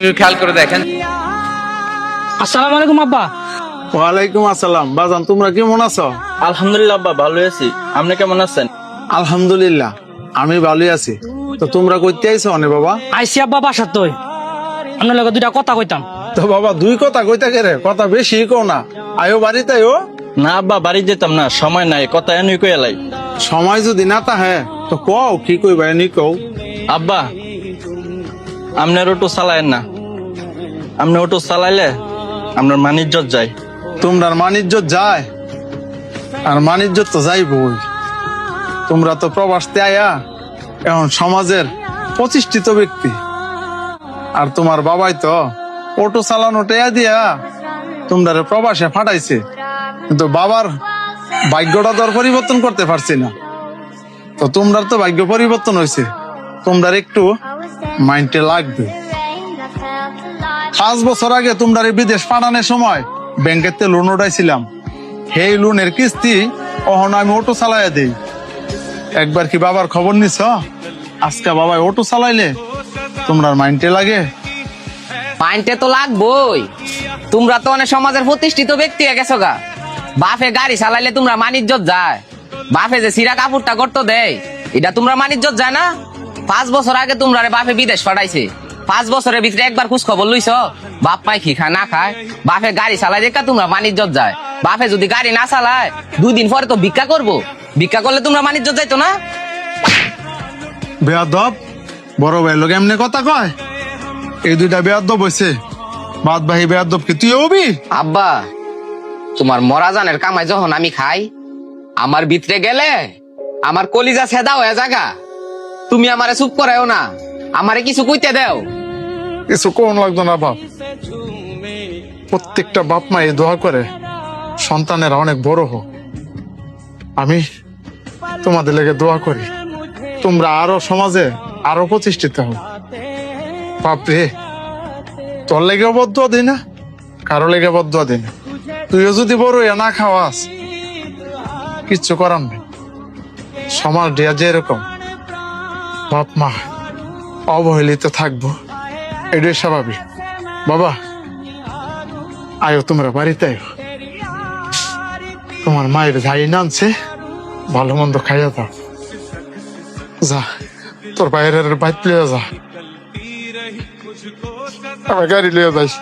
খেয়াল করে দেখেন। আসসালামু আলাইকুম আব্বা। ওয়ালাইকুম আসসালাম। বাজান তোমরা কেমন আছো? আলহামদুলিল্লাহ আব্বা, ভালো আছি। আপনি কেমন আছেন? আলহামদুলিল্লাহ আমি ভালোই আছি। তো তোমরা কইতে আইছো অনে বাবা? আইসি আব্বা বাসার তুই আপনার লগে দুইটা কথা কইতাম। তো বাবা দুই কথা কইতা রে, কথা বেশি কও না। আয়ো বাড়িতে আয়ো। না আব্বা, বাড়ি যেতাম না, সময় নাই, কথা এনুই কই এলাই। সময় যদি না তাহে তো কও কি কইবা এনি কও। আব্বা আপনার অটো চালায়েন না, আপনি অটো চালাইলে আপনার মানিজ্জত যায়। তোমরার মানিজ্জত যায় আর মানিজ্জত তো যাইবই। তোমরা তো প্রবাসতে আয়া এখন সমাজের প্রতিষ্ঠিত ব্যক্তি, আর তোমার বাবাই তো অটো চালানো টেয়া দিয়া তোমরা প্রবাসে ফাটাইছে, কিন্তু বাবার ভাগ্যটা তো আর পরিবর্তন করতে পারছি না। তো তোমরার তো ভাগ্য পরিবর্তন হয়েছে, তোমরার একটু মাইন্ডে লাগবে। 5 বছর আগে তোমরা বিদেশ পাঠানোর সময় ব্যাংকেতে লোন উঠাইছিলাম, সেই লোনের কিস্তি অহন আমি অটো চালাইয়া দিই। একবার কি বাবার খবর নিছ? আজকে বাবা অটো চালাইলে তোমরার মাইন্ডে লাগে? মাইন্ডে তো লাগবই। তোমরা তো অনেক সমাজের প্রতিষ্ঠিত ব্যক্তি হয়ে গেছো গা। বাপে গাড়ি চালাইলে তোমরা মানিজ্জত যায়। বাপে যে সিরা কাপড়টা করতে দেয়, এটা তোমরা মানিজ্জত যায় না? 5 বছর আগে তোমরা বাপে বিদেশ পাঠাইছে, 5 বছরের ভিতরে একবার খোঁজ খবর লইছ বাপ পাই কি খায় না খায়? বাপে গাড়ি চালাই দেখা তোমরা মানিজ্জত যায়। বাপে যদি গাড়ি না চালায় 2 দিন পরে তো ভিক্ষা করবো, ভিক্ষা করলে তোমরা মানিজ্জত যাইতো না? বেয়াদব বড় ভাই লোক এমনি কথা কয়? এই দুইটা বেয়াদব হয়েছে, বাদ ভাই বেয়াদব কি তুই হবি? আব্বা তোমার মরা জানের কামাই যখন আমি খাই, আমার ভিতরে গেলে আমার কলিজা ছেদা হয়ে জাগা। তুমি আমারে চুপ করাও না, আমারে কিছু কইতে দাও। কিছু কোন লাগতো না বাপ। প্রত্যেকটা বাপ মা এই দোয়া করে সন্তানেরা অনেক বড় হোক। আমি তোমাদের লেগে দোয়া করি তোমরা আরো সমাজে আরো প্রতিষ্ঠিত হও। বাপ রে, তোর লেগে বদুয়া দিই না, কারো লেগে বদুয়া দিই না। তুইও যদি বড় হইয়া না খাওয়াস কিচ্ছু করার নেই। সমাজ দিয়া যে এরকম বাপ মা অবহেলিত থাকবো, এটাই স্বাভাবিক। বাবা আয়ো তোমরা বাড়িতে আয়ো, তোমার মায়ের যাই নামছে ভালো মন্দ খাইয়া দাও। যা তোর বাইরের বাইক লিয়ে যা, আমার গাড়ি লিয়ে যাইস।